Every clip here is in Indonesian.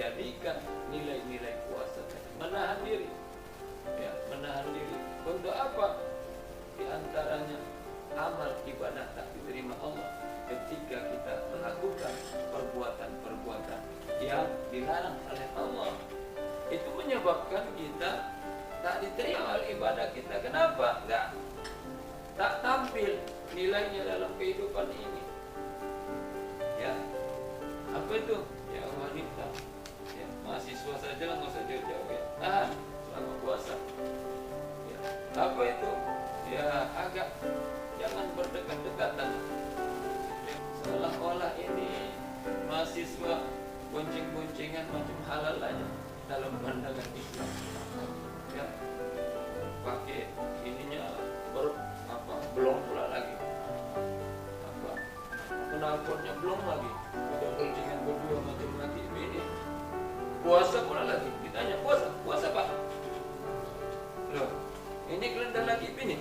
menjadikan nilai-nilai puasa tadi. Menahan diri, ya, menahan diri. Untuk apa? Di antaranya amal ibadah tak diterima Allah ketika kita melakukan perbuatan-perbuatan yang dilarang oleh Allah. Itu menyebabkan kita tak diterima ibadah kita. Kenapa? Tak tampil nilainya dalam kehidupan ini. Ya, apa itu? Ya, wanita, ya, mahasiswa saja lah, nggak usah jauh-jauh ya. Selama puasa. Ya, apa itu? Ya, agak jangan berdekat-dekatan. Ya, seolah-olah ini mahasiswa bonceng-boncengan macam halal aja dalam pandangan Islam. Ya, pakai ininya belum pula lagi. Knalpotnya belum lagi. Udah boncengan berdua macam lagi ini. Puasa pula lagi. Ditanya puasa Pak? Loh, ini kelenda lagi ini?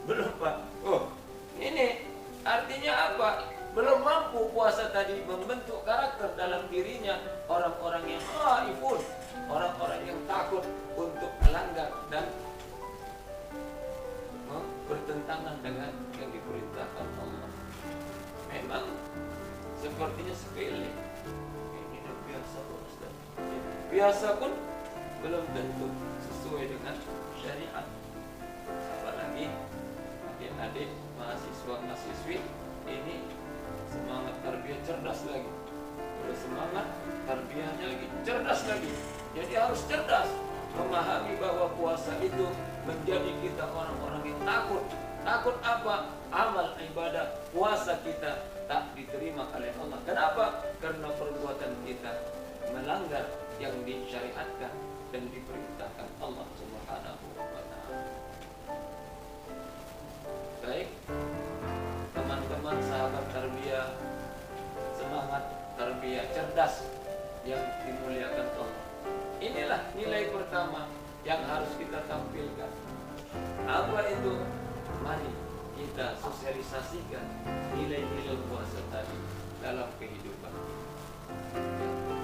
Belum Pak. Oh, ini artinya apa? Belum mampu puasa tadi membentuk karakter dalam dirinya orang-orang yang khaifun, orang-orang yang takut untuk melanggar dan bertentangan dengan yang diperintahkan Allah. Memang sepertinya sepele. Ini udah biasa Pak Ustaz. Biasa pun belum tentu sesuai dengan syariat. Apalagi adik-adik mahasiswa-mahasiswi ini semangat tarbiyah cerdas lagi. Udah semangat tarbiyahnya lagi cerdas lagi. Jadi harus cerdas memahami bahwa puasa itu menjadi kita orang-orang yang takut. Takut apa? Amal ibadah puasa kita tak diterima oleh Allah. Kenapa? Karena perbuatan kita melanggar yang disyariatkan dan diperintahkan Allah Subhanahu wa ta'ala. Baik, teman-teman sahabat tarbiyah, semangat tarbiyah cerdas yang dimuliakan Allah. Inilah nilai pertama yang harus kita tampilkan. Apa itu? Mari kita sosialisasikan nilai-nilai puasa tadi dalam kehidupan.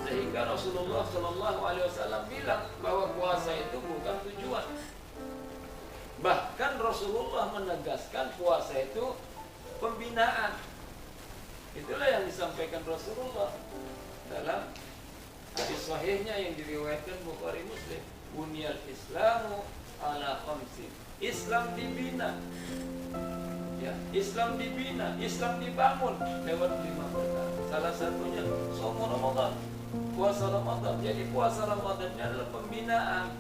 Sehingga Rasulullah SAW bilang bahwa puasa itu bukan tujuan. Bahkan Rasulullah menegaskan puasa itu pembinaan. Itulah yang disampaikan Rasulullah dalam hadis sahihnya yang diriwayatkan Bukhari Muslim. Bunyal Islamu ala khamsin. Islam dibina. Ya, Islam dibina, Islam dibangun lewat 5 perkara. Salah satunya shaum Ramadan, puasa Ramadan. Jadi puasa Ramadan adalah pembinaan,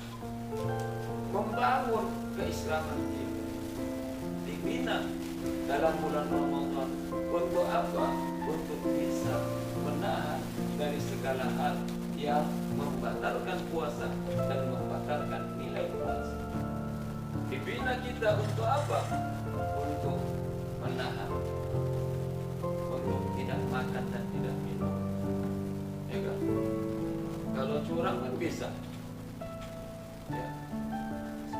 membangun keislaman kita. Dibina dalam bulan Ramadan untuk apa? Untuk bisa menahan dari segala hal yang membatalkan puasa dan membatalkan nilai puasa. Dibina kita untuk apa? Untuk menahan, untuk tidak makan dan tidak minum. Ya kan? Kalau curang kan bisa. Ya.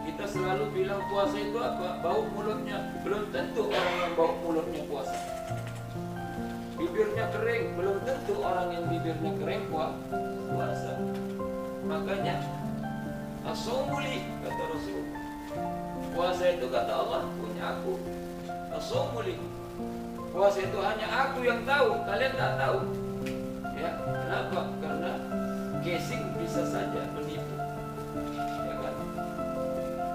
Kita selalu bilang puasa itu apa? Bau mulutnya. Belum tentu orang yang bau mulutnya puasa. Bibirnya kering, belum tentu orang yang bibirnya kering puasa. Makanya as-shaumuli kata Rasul. Puasa itu kata Allah punya aku. As-shaumuli. Puasa itu hanya aku yang tahu, kalian tak tahu. Ya, kenapa? Karena casing bisa saja menipu. Ya kan?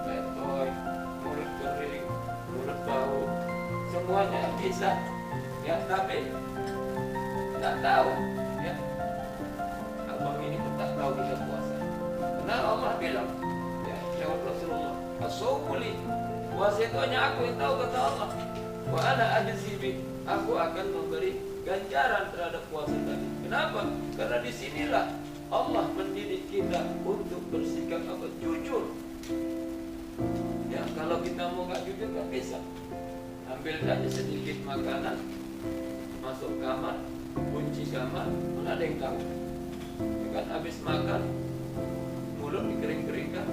Letoy, mulut kering, mulut bau, semuanya bisa. Ya, tapi tak tahu. Ya, abang ini pun tak tahu kita puasa. Karena Allah bilang, ya, jawab Rasulullah, as-shaumuli. Puasa itu hanya aku yang tahu kata Allah. Wa ana ajzi bi. Aku akan memberi ganjaran terhadap puasa tadi. Kenapa? Karena disinilah Allah mendidik kita untuk bersikap apa? Jujur. Ya, kalau kita mau nggak jujur nggak bisa. Ambil saja sedikit makanan, masuk kamar, kunci kamar, mana ada yang tahu? Kan habis makan, mulut dikering-keringkan,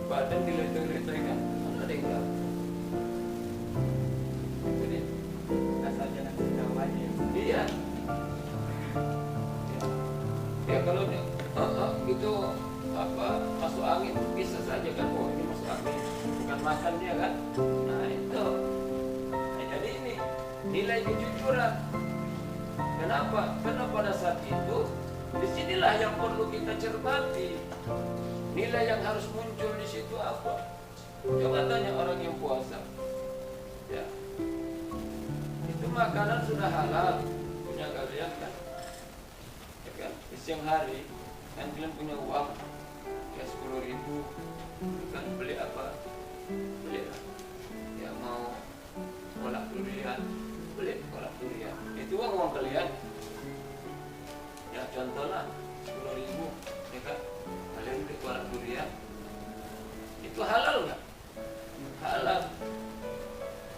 badan dileteng-letengkan, mana ada yang tahu? Jadi asal jangan tahu aja. Iya. Ya kalau begitu masuk angin bisa saja kan, oh ini masuk angin, bukan makan dia kan. Nah itu, jadi ini nilai kejujuran. Kenapa? Karena pada saat itu disinilah yang perlu kita cermati. Nilai yang harus muncul di situ apa? Coba tanya orang yang puasa, ya itu makanan sudah halal punya kalian kan, ya kan? Di siang hari kan kalian punya uang ya 10.000, kan beli apa? Beli lah. Ya mau kolak durian, beli kolak durian. Itu uang kalian. Ya contohlah 10.000, ya kan? Kalian beli kolak durian, itu halal nggak? Halal.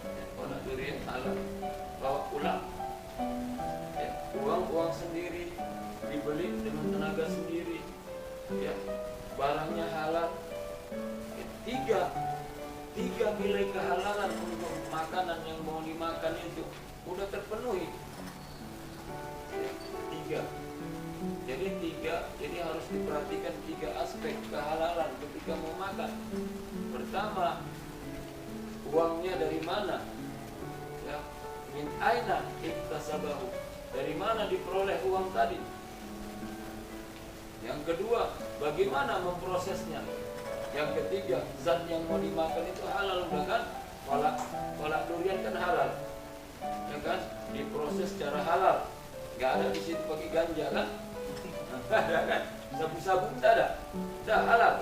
Ya, kolak durian halal. Bawa pulang. Ya, uang sendiri, dibeli dengan tenaga sendiri. Ya, barangnya halal. Ya, tiga nilai kehalalan untuk makanan yang mau dimakan itu udah terpenuhi. Ya, tiga. Jadi harus diperhatikan 3 aspek kehalalan ketika mau makan. Pertama, uangnya dari mana? Ya, min aina iktasabahu. Dari mana diperoleh uang tadi? Yang kedua, bagaimana memprosesnya? Yang ketiga, zat yang mau dimakan itu halal, udah kan? Kolak durian kan halal, ya kan? Diproses secara halal. Gak ada di situ pakai ganja kan? Ada kan? Sabu-sabu tidak ada, sudah halal.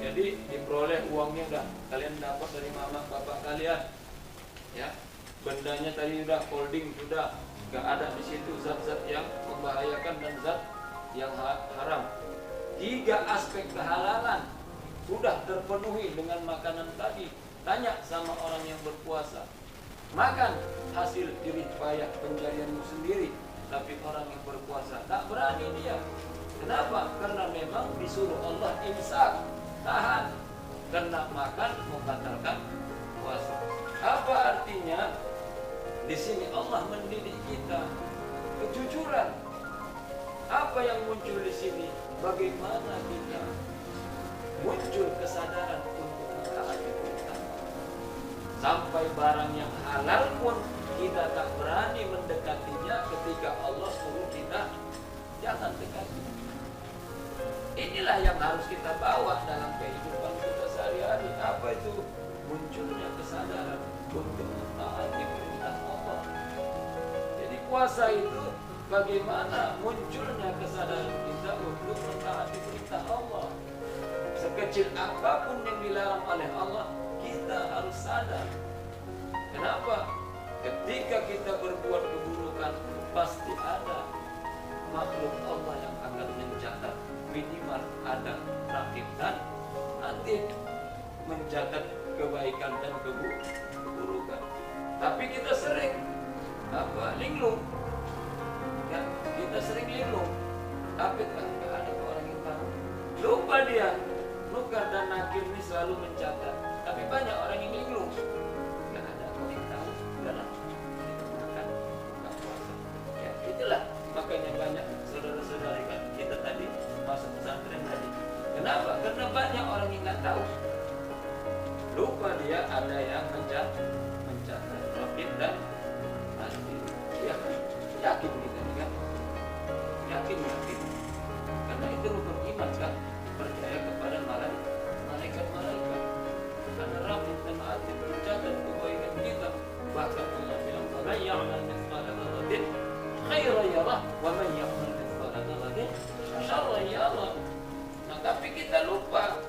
Jadi diperoleh uangnya udah kalian dapat dari mama bapak kalian, ya. Bendanya tadi udah holding, sudah gak ada di situ zat-zat yang membahayakan dan zat yang haram. 3 aspek kehalalan sudah terpenuhi dengan makanan tadi. Tanya sama orang yang berpuasa, makan hasil jerih payah pencarianmu sendiri, tapi orang yang berpuasa tak berani dia. Kenapa? Karena memang disuruh Allah imsak, tahan, karena makan membatalkan puasa. Apa artinya? Di sini Allah mendidik kita kejujuran. Apa yang muncul di sini? Bagaimana kita muncul kesadaran untuk mentaati perintah. Sampai barang yang halal pun kita tak berani mendekatinya ketika Allah suruh kita jangan dekati. Inilah yang harus kita bawa dalam kehidupan kita sehari-hari. Apa itu? Munculnya kesadaran untuk mentaati perintah Allah. Jadi puasa itu bagaimana munculnya kesadaran kita untuk mentaati perintah Allah. Sekecil apapun yang dilarang oleh Allah, kita harus sadar. Kenapa? Ketika kita berbuat keburukan, pasti ada makhluk Allah yang akan mencatat. Minimal ada rakib dan atid mencatat kebaikan dan keburukan. Tapi kita sering linglung. Ya, kita sering linglung. Tapi nggak ada orang yang tahu. Lupa dia. Nukar dan nakir ini selalu mencatat. Tapi banyak orang yang linglung. Nggak ada orang yang tahu. Udahlah, makan buka puasa. Ya, itulah makanya banyak saudara-saudari kan kita tadi masuk pesantren tadi. Kenapa? Karena banyak orang yang nggak tahu. Lupa dia ada yang mencatat rakib dan atid. Ya, yakin kita kan? Yakin. Karena itu rukun iman kan, percaya kepada malaikat-malaikat. Karena rakib dan atid mencatat kebaikan kita. Bahkan Allah bilang, "Man ya'mal mithqala dzarratin khairan yarah, wa man ya'mal mithqala dzarratin syarran yarah." Nah, tapi kita lupa.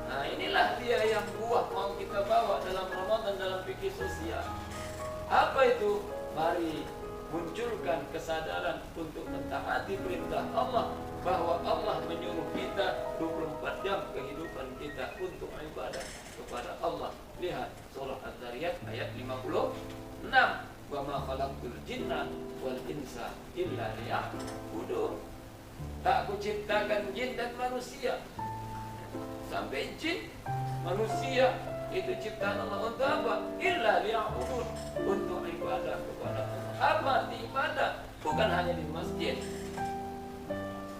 Nah, inilah dia yang buah mau kita bawa dalam Ramadan, dalam fikih sosial. Apa itu? Mari munculkan kesadaran untuk mentaati perintah Allah, bahwa Allah menyuruh kita 24 jam kehidupan kita untuk ibadah kepada Allah. Lihat surah Az-Zariyat ayat 56. Wa ma khalaqtul jinna wal insa illa liya'budun. Tak kuciptakan jin dan manusia. Sampai jin, manusia itu ciptaan Allah untuk apa? Illa liya'budun, untuk ibadah kepada Allah. Apa arti ibadah? Bukan hanya di masjid.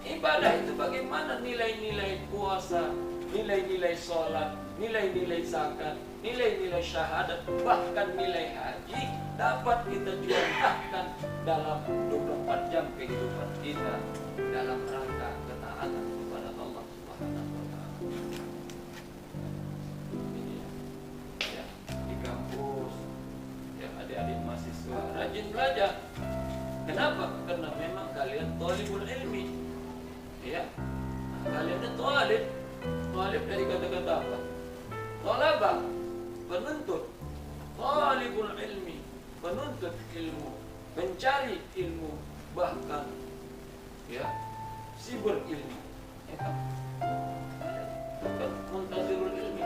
Ibadah itu bagaimana nilai-nilai puasa, nilai-nilai sholat, nilai-nilai zakat, nilai-nilai syahadat, bahkan nilai haji dapat kita jualkan dalam 24 jam kehidupan kita dalam rangka ketaatan kepada Allah Subhanahu wa Ta'ala. Ini ya, di kampus, ya adik-adik mahasiswa rajin belajar. Kenapa? Karena memang kalian thalibul ilmi. Ya, kalian itu talib. Talib dari kata-kata apa? Talaba, penuntut. Talibul ilmi, penuntut ilmu, mencari ilmu, bahkan ya si berilmu. Ya kan? Bukan muntazirul ilmi.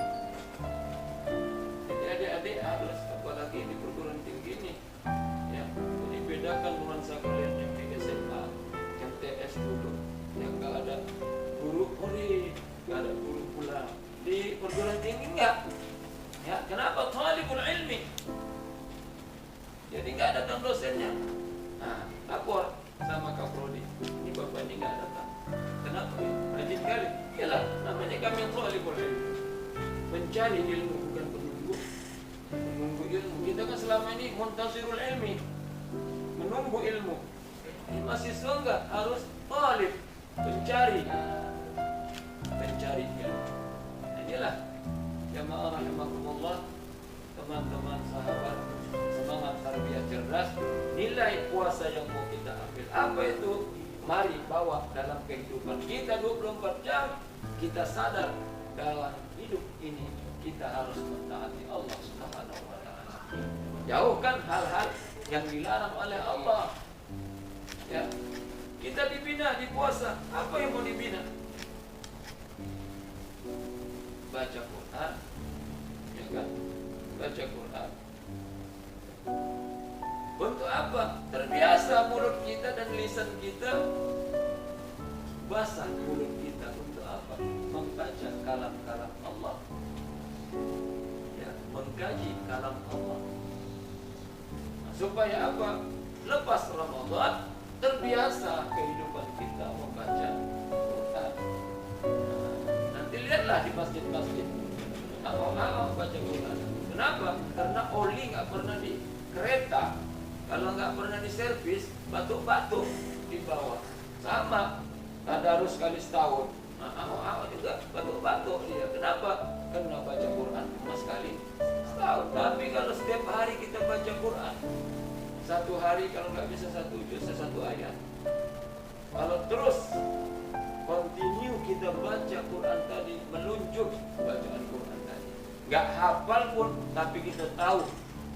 Jadi adik-adik harus, apalagi di perguruan tinggi ini, ya, jadi bedakan nuansa kalian yang di SMA, yang TS dulu, yang nggak ada guru murid, nggak ada guru pulang. Di perguruan tinggi enggak. Ya, kenapa? Thalibul ilmi. Jadi nggak datang dosennya. Nah, lapor sama Kak Prodi. Ini bapak ini nggak datang. Kenapa? Rajin kali. Yalah, namanya kami thalibul ilmi. Mencari ilmu, bukan penunggu. Menunggu ilmu. Kita kan selama ini muntazirul ilmi, menunggu ilmu. Ini mahasiswa enggak harus talib, mencari ilmu. Nah, inilah jamaah rahimakumullah, teman-teman sahabat, semangat tarbiyah cerdas. Nilai puasa yang mau kita ambil apa itu? Mari bawa dalam kehidupan kita 24 jam. Kita sadar dalam hidup ini kita harus mentaati Allah Subhanahu wa Ta'ala. Jauhkan hal-hal yang dilarang oleh Allah. Ya, kita dibina di puasa. Apa yang mau dibina? Baca Quran, ya kan? Baca Quran. Untuk apa? Terbiasa mulut kita dan lisan kita basah mulut kita. Untuk apa? Membaca kalam-kalam Allah. Ya, mengkaji kalam Allah. Nah, supaya apa? Lepas Ramadan terbiasa kehidupan kita membaca Quran. Nanti lihatlah di masjid-masjid, awal-awal baca Quran. Kenapa? Karena oli nggak pernah di kereta. Kalau nggak pernah di servis, batuk-batuk di bawah. Sama, tadarus sekali setahun. Nah, awal-awal juga batuk-batuk dia. Kenapa? Karena baca Quran cuma sekali setahun. Tapi kalau setiap hari kita baca Quran, satu hari kalau nggak bisa satu juz, satu ayat. Kalau terus continue kita baca Quran tadi, meluncur bacaan Quran tadi. Nggak hafal pun, tapi kita tahu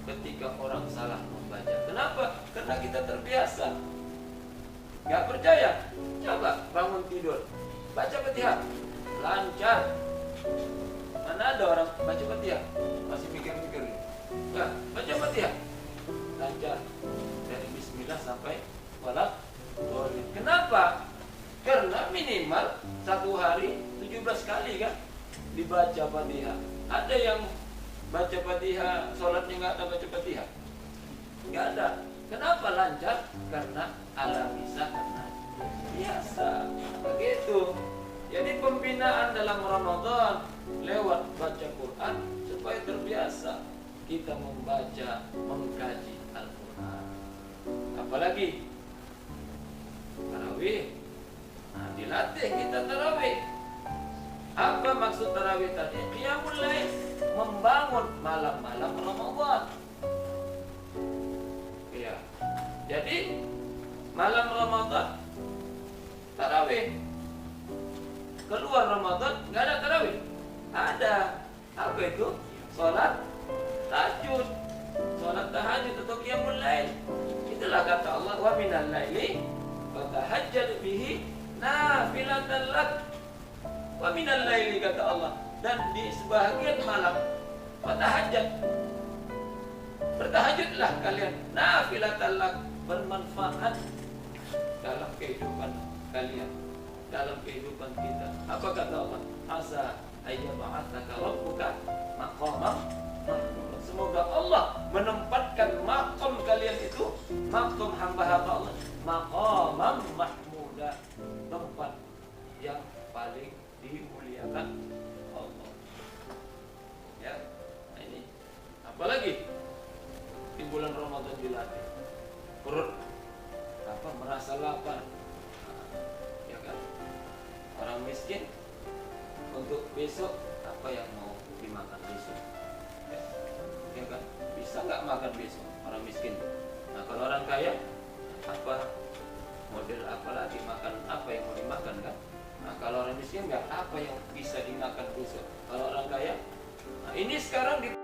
ketika orang salah membaca. Kenapa? Karena kita terbiasa. Nggak percaya? Coba bangun tidur, baca Fatihah, lancar. Mana ada orang baca Fatihah masih mikir-mikir? Nggak, baca Fatihah lancar dari Bismillah sampai walad. Kenapa? Karena minimal satu hari 17 kali kan dibaca Fatihah. Ada yang baca Fatihah, sholatnya nggak ada baca Fatihah? Nggak ada. Kenapa lancar? Karena alamisah, karena biasa. Begitu. Jadi pembinaan dalam Ramadan lewat baca Quran supaya terbiasa kita membaca, mengkaji Al-Quran. Apalagi tarawih. Nah, dilatih kita tarawih. Apa maksud tarawih tadi? Qiyamul lail, membangun malam-malam Ramadan. Ya. Jadi malam Ramadan tarawih. Keluar Ramadan nggak ada tarawih. Ada. Apa itu? Salat tahajud. Salat tahajud atau qiyamul lail. Itulah kata Allah, wa minal laili fatahajjad bihi nafilatan lak. Wa minal laili kata Allah, dan di sebahagian malam fatahajjad, bertahajudlah kalian, nafilatan lak, bermanfaat dalam kehidupan kalian, dalam kehidupan kita. Apa kata Allah? Asa ayyab'atsaka rabbuka maqamam mahmuda. Semoga Allah menempatkan maqam kalian itu, maqam hamba-hamba Allah, maqamam mahmuda, tempat orang besok, orang miskin. Nah kalau orang kaya, apa model apa lagi, makan apa yang mau dimakan kan? Nah kalau orang miskin nggak, apa yang bisa dimakan besok. Kalau orang kaya, nah ini sekarang di